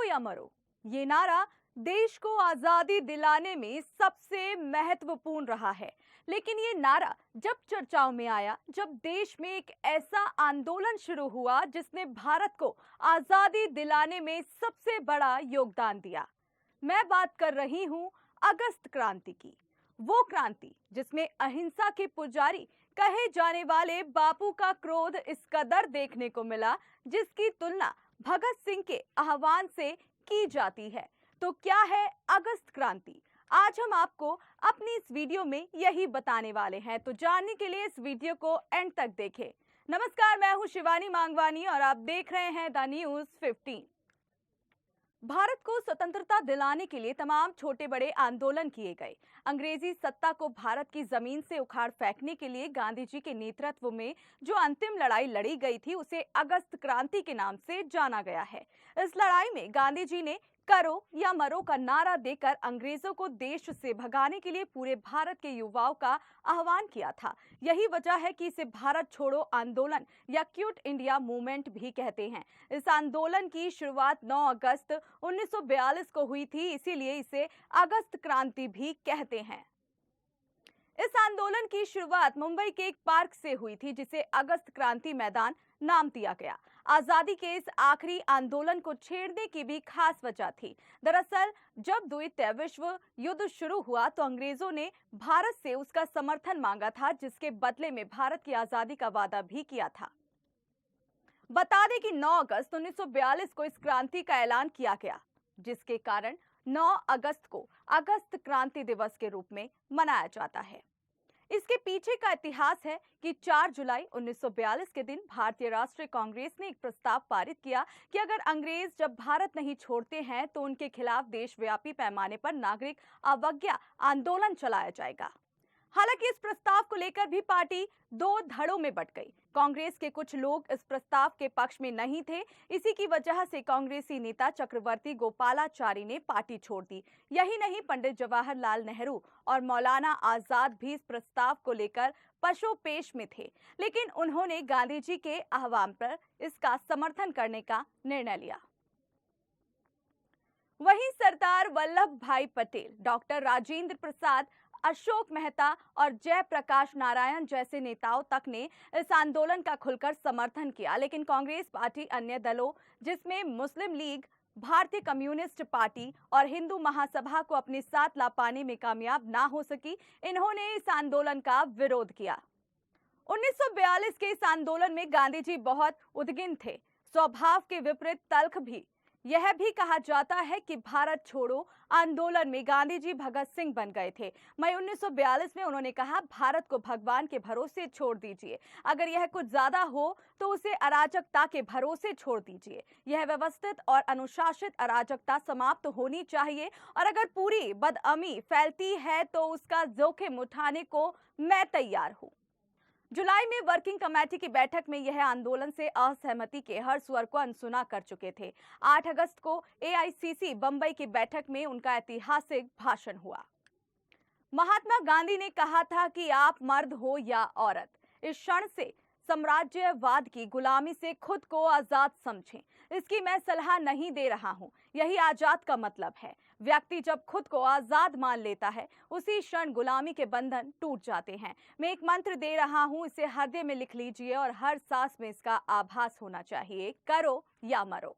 या मरो, ये नारा देश को आजादी दिलाने में सबसे महत्वपूर्ण रहा है। लेकिन ये नारा जब चर्चाओं में आया, जब देश में एक ऐसा आंदोलन शुरू हुआ जिसने भारत को आजादी दिलाने में सबसे बड़ा योगदान दिया। मैं बात कर रही हूं अगस्त क्रांति की। वो क्रांति जिसमें अहिंसा के पुजारी कहे जाने वाले बापू का क्रोध इस कदर देखने को मिला, जिसकी तुलना भगत सिंह के आह्वान से की जाती है। तो क्या है अगस्त क्रांति? आज हम आपको अपनी इस वीडियो में यही बताने वाले हैं, तो जानने के लिए इस वीडियो को एंड तक देखें। नमस्कार, मैं हूं शिवानी मांगवानी और आप देख रहे हैं द न्यूज 15। भारत को स्वतंत्रता दिलाने के लिए तमाम छोटे बड़े आंदोलन किए गए। अंग्रेजी सत्ता को भारत की जमीन से उखाड़ फेंकने के लिए गांधी जी के नेतृत्व में जो अंतिम लड़ाई लड़ी गई थी, उसे अगस्त क्रांति के नाम से जाना गया है। इस लड़ाई में गांधी जी ने करो या मरो का नारा देकर अंग्रेजों को देश से भगाने के लिए पूरे भारत के युवाओं का आह्वान किया था। यही वजह है कि इसे भारत छोड़ो आंदोलन या क्विट इंडिया मूवमेंट भी कहते हैं। इस आंदोलन की शुरुआत 9 अगस्त 1942 को हुई थी, इसीलिए इसे अगस्त क्रांति भी कहते हैं। इस आंदोलन की शुरुआत मुंबई के एक पार्क से हुई थी, जिसे अगस्त क्रांति मैदान नाम दिया गया। आजादी के इस आखिरी आंदोलन को छेड़ने की भी खास वजह थी। दरअसल जब द्वितीय विश्व युद्ध शुरू हुआ तो अंग्रेजों ने भारत से उसका समर्थन मांगा था, जिसके बदले में भारत की आजादी का वादा भी किया था। बता दें कि 9 अगस्त 1942 को इस क्रांति का ऐलान किया गया, जिसके कारण 9 अगस्त को अगस्त क्रांति दिवस के रूप में मनाया जाता है। इसके पीछे का इतिहास है कि 4 जुलाई 1942 के दिन भारतीय राष्ट्रीय कांग्रेस ने एक प्रस्ताव पारित किया कि अगर अंग्रेज जब भारत नहीं छोड़ते हैं तो उनके खिलाफ देशव्यापी पैमाने पर नागरिक अवज्ञा आंदोलन चलाया जाएगा। हालांकि इस प्रस्ताव को लेकर भी पार्टी 2 धड़ों में बंट गई। कांग्रेस के कुछ लोग इस प्रस्ताव के पक्ष में नहीं थे। इसी की वजह से कांग्रेसी नेता चक्रवर्ती गोपालाचारी ने पार्टी छोड़ दी। यही नहीं, पंडित जवाहरलाल नेहरू और मौलाना आजाद भी इस प्रस्ताव को लेकर पशोपेश में थे, लेकिन उन्होंने गांधी जी के आह्वान पर इसका समर्थन करने का निर्णय लिया। वहीं सरदार वल्लभ भाई पटेल, डॉक्टर राजेंद्र प्रसाद, अशोक मेहता और जयप्रकाश नारायण जैसे नेताओं तक ने इस आंदोलन का खुलकर समर्थन किया, लेकिन कांग्रेस पार्टी अन्य दलों जिसमें मुस्लिम लीग, भारतीय कम्युनिस्ट पार्टी और हिंदू महासभा को अपने साथ ला पाने में कामयाब ना हो सकी। इन्होंने इस आंदोलन का विरोध किया। 1942 के इस आंदोलन में गांधी जी बहुत उद्विग्न थे। स्वभाव के विपरीत तल्ख भी यह भी कहा जाता है कि भारत छोड़ो आंदोलन में गांधी जी भगत सिंह बन गए थे। मई 1942 में उन्होंने कहा, भारत को भगवान के भरोसे छोड़ दीजिए। अगर यह कुछ ज्यादा हो तो उसे अराजकता के भरोसे छोड़ दीजिए। यह व्यवस्थित और अनुशासित अराजकता समाप्त होनी चाहिए और अगर पूरी बदअमी फैलती है तो उसका जोखिम उठाने को मैं तैयार हूँ। जुलाई में वर्किंग कमेटी की बैठक में यह आंदोलन से असहमति के हर स्वर को अनसुना कर चुके थे। 8 अगस्त को एआईसीसी बंबई की बैठक में उनका ऐतिहासिक भाषण हुआ। महात्मा गांधी ने कहा था कि आप मर्द हो या औरत, इस क्षण से साम्राज्यवाद की गुलामी से खुद को आजाद समझें। इसकी मैं सलाह नहीं दे रहा हूं, यही आजाद का मतलब है। व्यक्ति जब खुद को आजाद मान लेता है, उसी क्षण गुलामी के बंधन टूट जाते हैं। मैं एक मंत्र दे रहा हूं, इसे हृदय में लिख लीजिए और हर सांस में इसका आभास होना चाहिए, करो या मरो।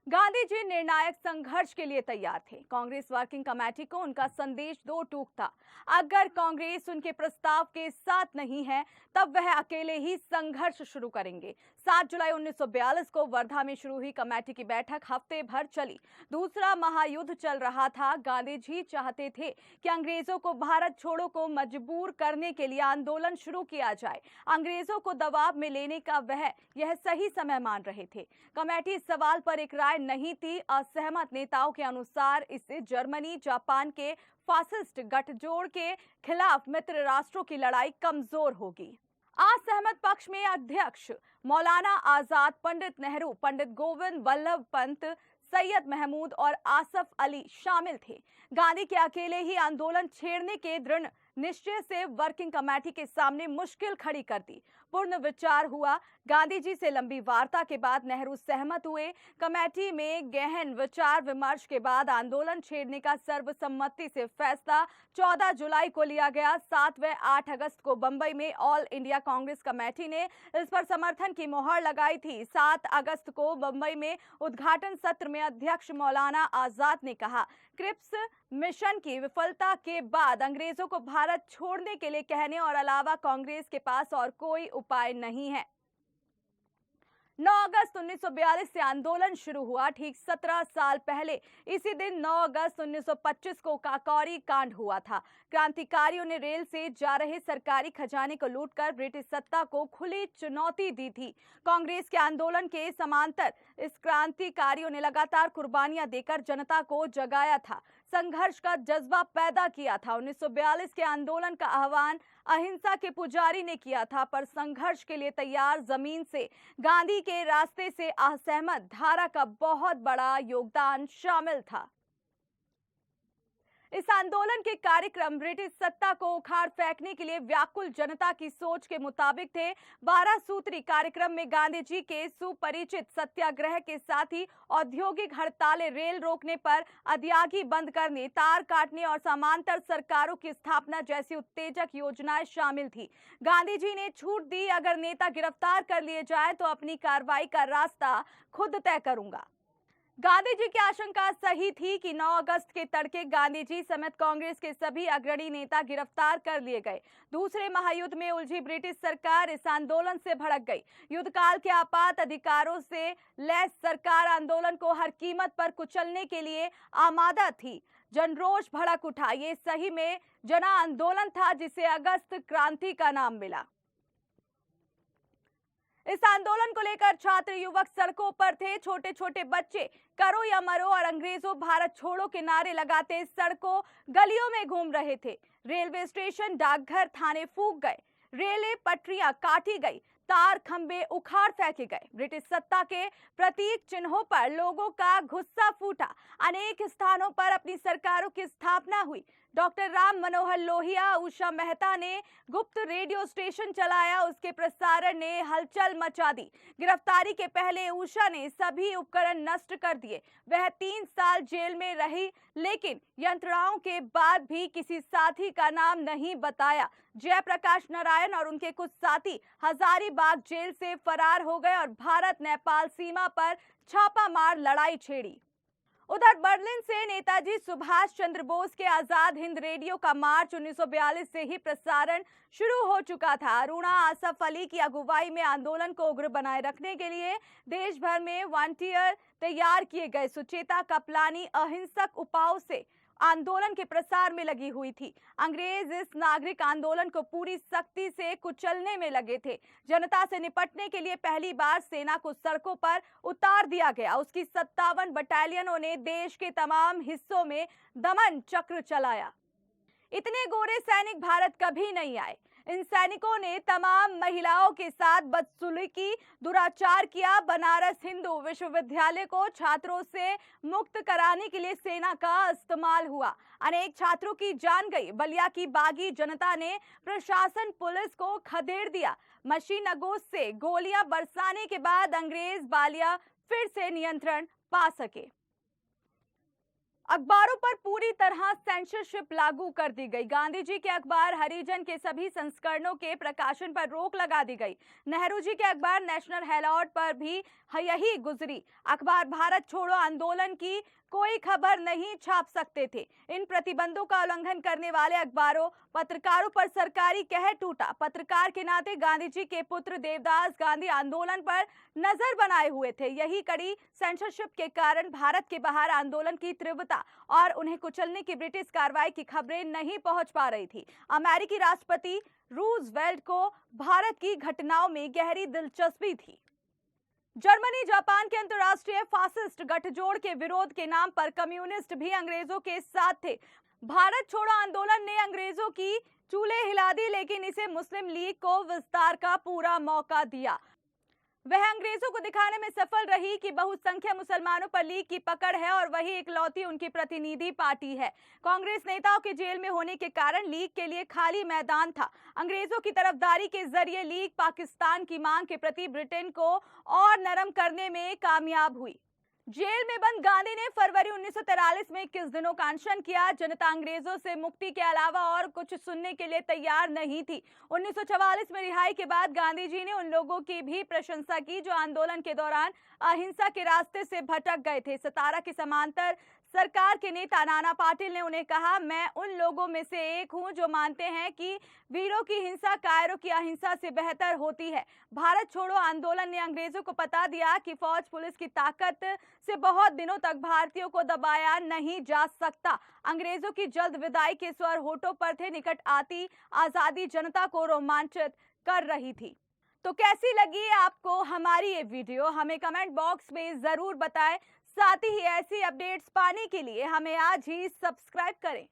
गांधी जी निर्णायक संघर्ष के लिए तैयार थे। कांग्रेस वर्किंग कमेटी को उनका संदेश 2 टूक था। अगर कांग्रेस उनके प्रस्ताव के साथ नहीं है तब वह अकेले ही संघर्ष शुरू करेंगे। 7 जुलाई 1942 को वर्धा में शुरू हुई कमेटी की बैठक हफ्ते भर चली। दूसरा महायुद्ध चल रहा था। गांधी जी चाहते थे कि अंग्रेजों को भारत छोड़ो को मजबूर करने के लिए आंदोलन शुरू किया जाए। अंग्रेजों को दबाव में लेने का वह यह सही समय मान रहे थे। कमेटी इस सवाल पर एक राय नहीं थी। असहमत नेताओं के अनुसार इससे जर्मनी, जापान के फासिस्ट गठजोड़ के खिलाफ मित्र राष्ट्रों की लड़ाई कमजोर होगी। असहमत पक्ष में अध्यक्ष मौलाना आजाद, पंडित नेहरू, पंडित गोविंद वल्लभ पंत, सैयद महमूद और आसफ अली शामिल थे। गांधी के अकेले ही आंदोलन छेड़ने के दृढ़ निश्चय से वर्किंग कमेटी के सामने मुश्किल खड़ी कर दी। पूर्ण विचार हुआ। गांधी जी से लंबी वार्ता के बाद नेहरू सहमत हुए। कमेटी में गहन विचार विमर्श के बाद आंदोलन छेड़ने का सर्वसम्मति से फैसला 14 जुलाई को लिया गया। 7 व 8 अगस्त को बंबई में ऑल इंडिया कांग्रेस कमेटी ने इस पर समर्थन की मोहर लगाई थी। 7 अगस्त को बंबई में उद्घाटन सत्र में अध्यक्ष मौलाना आजाद ने कहा, क्रिप्स मिशन की विफलता के बाद अंग्रेजों को भारत छोड़ने के लिए कहने और अलावा कांग्रेस के पास और कोई उपाय नहीं है। 9 अगस्त 1942 से आंदोलन शुरू हुआ। ठीक 17 साल पहले इसी दिन 9 अगस्त 1925 को काकोरी कांड हुआ था। क्रांतिकारियों ने रेल से जा रहे सरकारी खजाने को लूटकर ब्रिटिश सत्ता को खुली चुनौती दी थी। कांग्रेस के आंदोलन के समांतर इस क्रांतिकारियों ने लगातार कुर्बानियां देकर जनता को जगाया था, संघर्ष का जज्बा पैदा किया था। 1942 के आंदोलन का आह्वान अहिंसा के पुजारी ने किया था, पर संघर्ष के लिए तैयार जमीन से गांधी के रास्ते से असहमत धारा का बहुत बड़ा योगदान शामिल था। इस आंदोलन के कार्यक्रम ब्रिटिश सत्ता को उखाड़ फेंकने के लिए व्याकुल जनता की सोच के मुताबिक थे। 12 सूत्री कार्यक्रम में गांधी जी के सुपरिचित सत्याग्रह के साथ ही औद्योगिक हड़तालें, रेल रोकने पर अधयागी बंद करने, तार काटने और समांतर सरकारों की स्थापना जैसी उत्तेजक योजनाएं शामिल थी। गांधी जी ने छूट दी, अगर नेता गिरफ्तार कर लिए जाए तो अपनी कार्रवाई का रास्ता खुद तय करूंगा। गांधी जी की आशंका सही थी कि 9 अगस्त के तड़के गांधी जी समेत कांग्रेस के सभी अग्रणी नेता गिरफ्तार कर लिए गए। दूसरे महायुद्ध में उलझी ब्रिटिश सरकार इस आंदोलन से भड़क गई। युद्धकाल के आपात अधिकारों से लैस सरकार आंदोलन को हर कीमत पर कुचलने के लिए आमादा थी। जनरोष भड़क उठा। ये सही में जन आंदोलन था जिसे अगस्त क्रांति का नाम मिला। इस आंदोलन को लेकर छात्र युवक सड़कों पर थे। छोटे छोटे बच्चे करो या मरो और अंग्रेजों भारत छोड़ो के नारे लगाते सड़कों गलियों में घूम रहे थे। रेलवे स्टेशन, डाकघर, थाने फूंक गए, रेलें पटरियां काटी गई, तार खंबे उखाड़ फेंके गए। ब्रिटिश सत्ता के प्रतीक चिन्हों पर लोगों का गुस्सा फूटा। अनेक स्थानों पर अपनी सरकारों की स्थापना हुई। डॉक्टर राम मनोहर लोहिया, उषा मेहता ने गुप्त रेडियो स्टेशन चलाया। उसके प्रसारण ने हलचल मचा दी। गिरफ्तारी के पहले उषा ने सभी उपकरण नष्ट कर दिए। वह 3 साल जेल में रही, लेकिन यंत्रणाओं के बाद भी किसी साथी का नाम नहीं बताया। जयप्रकाश नारायण और उनके कुछ साथी हजारीबाग जेल से फरार हो गए और भारत नेपाल सीमा पर छापामार लड़ाई छेड़ी। उधर बर्लिन से नेताजी सुभाष चंद्र बोस के आजाद हिंद रेडियो का मार्च 1942 से ही प्रसारण शुरू हो चुका था। अरुणा आसफ अली की अगुवाई में आंदोलन को उग्र बनाए रखने के लिए देश भर में वॉलंटियर तैयार किए गए। सुचेता कपलानी अहिंसक उपायों से आंदोलन के प्रसार में लगी हुई थी। अंग्रेज इस नागरिक आंदोलन को पूरी सख्ती से कुचलने में लगे थे। जनता से निपटने के लिए पहली बार सेना को सड़कों पर उतार दिया गया। उसकी 57 बटालियनों ने देश के तमाम हिस्सों में दमन चक्र चलाया। इतने गोरे सैनिक भारत कभी नहीं आए। इन सैनिकों ने तमाम महिलाओं के साथ बदसलूकी, दुराचार किया। बनारस हिंदू विश्वविद्यालय को छात्रों से मुक्त कराने के लिए सेना का इस्तेमाल हुआ। अनेक छात्रों की जान गई। बलिया की बागी जनता ने प्रशासन, पुलिस को खदेड़ दिया। मशीन नगोज से गोलियां बरसाने के बाद अंग्रेज बालिया फिर से नियंत्रण पा सके। अखबारों पर पूरी तरह सेंसरशिप लागू कर दी गई। गांधी जी के अखबार हरिजन के सभी संस्करणों के प्रकाशन पर रोक लगा दी गई। नेहरू जी के अखबार नेशनल हेराल्ड पर भी यही गुजरी। अखबार भारत छोड़ो आंदोलन की कोई खबर नहीं छाप सकते थे। इन प्रतिबंधों का उल्लंघन करने वाले अखबारों, पत्रकारों पर सरकारी कहर टूटा। पत्रकार के नाते गांधी जी के पुत्र देवदास गांधी आंदोलन पर नजर बनाए हुए थे। यही कड़ी सेंसरशिप के कारण भारत के बाहर आंदोलन की तीव्रता और उन्हें कुचलने की ब्रिटिश कार्रवाई की खबरें नहीं पहुंच पा रही थी। अमेरिकी राष्ट्रपति रूजवेल्ट को भारत की घटनाओं में गहरी दिलचस्पी थी। जर्मनी, जापान के अंतर्राष्ट्रीय फासिस्ट गठजोड़ के विरोध के नाम पर कम्युनिस्ट भी अंग्रेजों के साथ थे। भारत छोड़ो आंदोलन ने अंग्रेजों की चूल्हे हिला दी, लेकिन इसे मुस्लिम लीग को विस्तार का पूरा मौका दिया। वह अंग्रेजों को दिखाने में सफल रही कि बहुसंख्यक मुसलमानों पर लीग की पकड़ है और वही इकलौती उनकी प्रतिनिधि पार्टी है। कांग्रेस नेताओं के जेल में होने के कारण लीग के लिए खाली मैदान था। अंग्रेजों की तरफदारी के जरिए लीग पाकिस्तान की मांग के प्रति ब्रिटेन को और नरम करने में कामयाब हुई। जेल में बंद गांधी ने फरवरी 1943 में 21 दिनों का अनशन किया। जनता अंग्रेजों से मुक्ति के अलावा और कुछ सुनने के लिए तैयार नहीं थी। 1944 में रिहाई के बाद गांधी जी ने उन लोगों की भी प्रशंसा की जो आंदोलन के दौरान अहिंसा के रास्ते से भटक गए थे। 17 के समांतर सरकार के नेता नाना पाटिल ने उन्हें कहा, मैं उन लोगों में से एक हूं जो मानते हैं कि वीरों की हिंसा कायरों की अहिंसा से बेहतर होती है। भारत छोड़ो आंदोलन ने अंग्रेजों को बता दिया कि फौज पुलिस की ताकत से बहुत दिनों तक भारतीयों को दबाया नहीं जा सकता। अंग्रेजों की जल्द विदाई के स्वर होठों पर थे। निकट आती आजादी जनता को रोमांचित कर रही थी। तो कैसी लगी आपको हमारी ये वीडियो, हमें कमेंट बॉक्स में जरूर बताएं। साथ ही ऐसी अपडेट्स पाने के लिए हमें आज ही सब्सक्राइब करें।